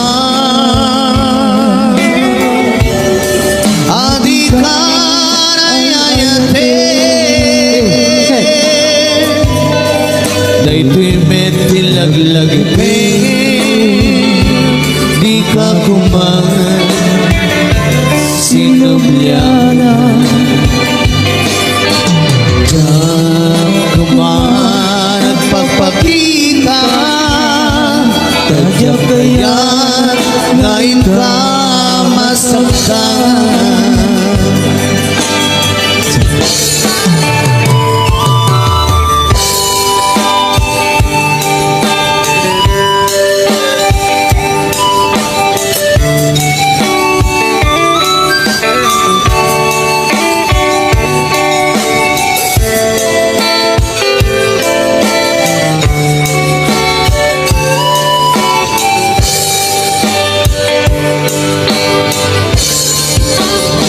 [SPEAKER 7] Adi karayayate Dayto'y metilaglag di ka kumangan sinubyana Diyan kumangan at pagpakita Tadya kaya't ngayon ka masaktan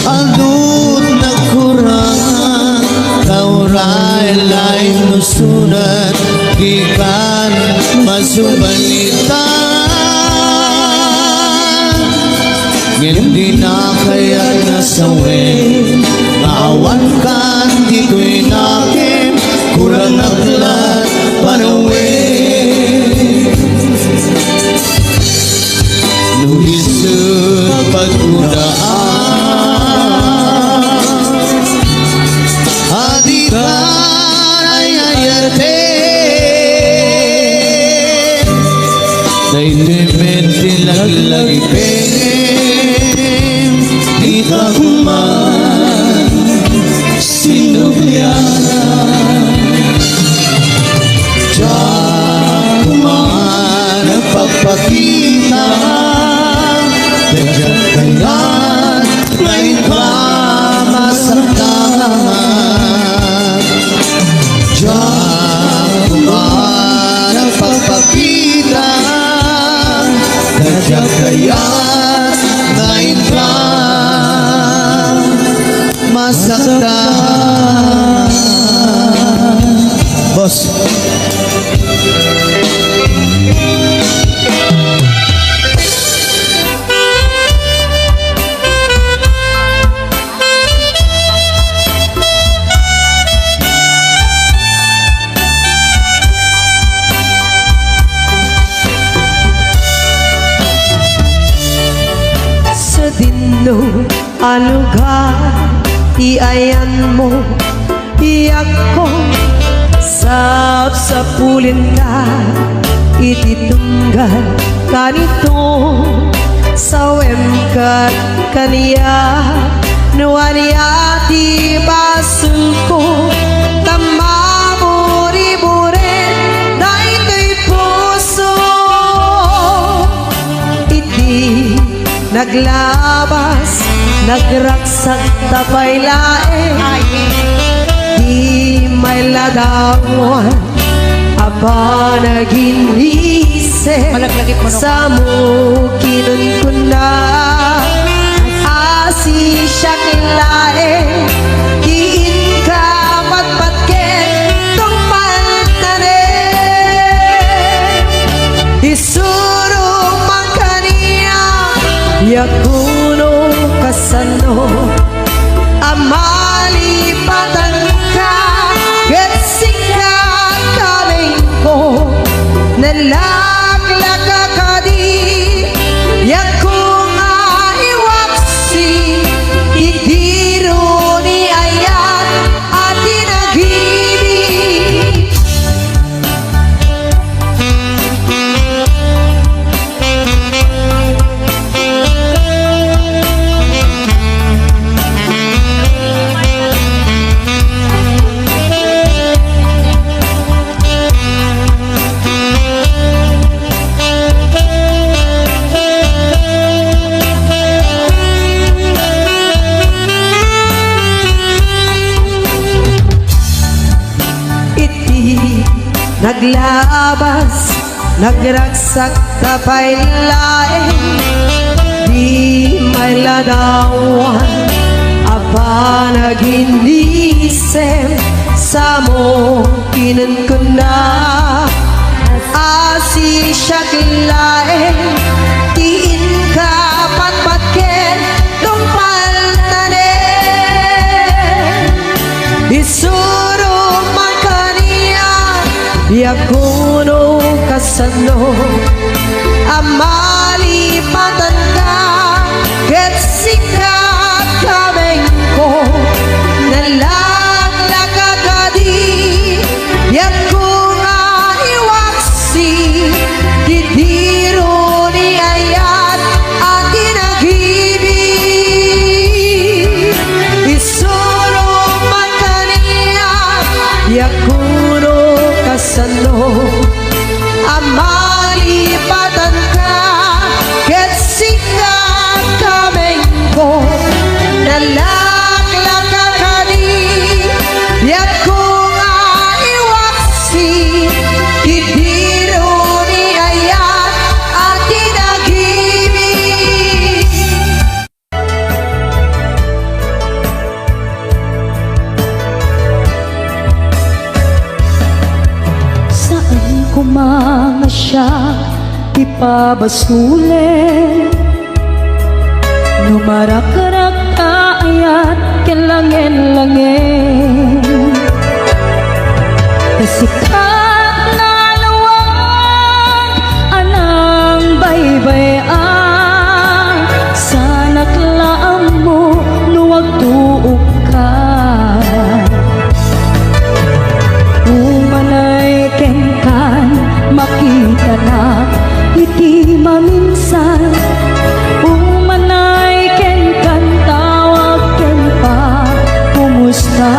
[SPEAKER 7] Aldut nagkurangan Kauray-lay nusunan Gikan masubalitan Hindi na kaya nasawin Maawan kan dito'y nakin Kurang aklat panawin Nulisod pagkudaan Adi karayayate Dayto'y mentilaglagipin Di ka kuman sinubyana Diyan kuman ang pagpakita Diyan kaya't ngayon ka masaktan Diyan kuman ang pagpakita Diyan kaya't ngayon ka masaktan Boss
[SPEAKER 1] Sa dinno alugar iayan mo iyak ko sa pulin ka ititunggal kanito sawem kat kaniya nuaniya di basun ko tamamuri-burin dayto'y puso iti naglabas nagraksak tapay lae di may ladawan aba naginisip sa mukinon ko na asi siya kilae diin ka patpatket tong paltare isuro man kaniya yakuno kasano amali patangka getsika kaming ko nalaglaka kadi yakung aiwaksi idiro ni ayat at inagibig naglabas nagraksak tapay lae di may ladawan aba naginisip sa mo kinan ko na asi di siya kilain, tiin ka patpatken tumpal na isuro man kaniya yakuno kasano amali patanda ket sikat kameng ko nalaglakagadi yakuna iwaksi didiro ni ayat at inagibig isuro man kaniya yakuno kasano amali patanda ket sikat kameng ko nalaglakagadi yakuna iwaksi didiro ni ayat at inagibig
[SPEAKER 6] Saan ko mga siya ipabasulit? Numarakarak ayat kilangin-langin Kasikat na lawag anang baybayan Sa naklaan mo nuwag tuog ka Umanay kengkan makita na iti maminsan Umanay kengkan tawag ken pa kumusta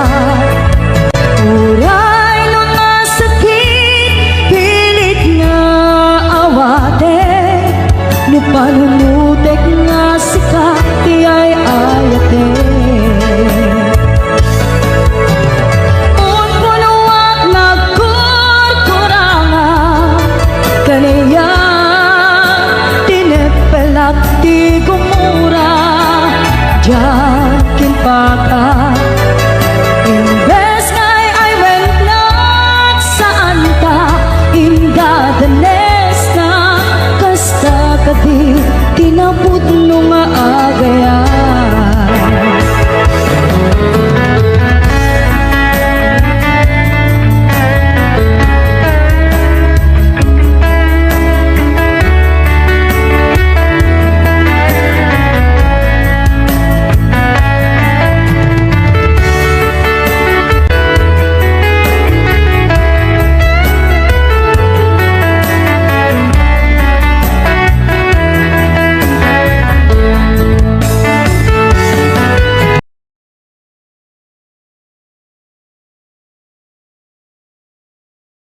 [SPEAKER 6] Uray no nasakit pilit nga awate No panunutek nga sikat ti ay ayate Kaniya tinepelak di gumura Jakin paka Imbes kay I went not saan ta Inga the nest na Kasta kadi tinapod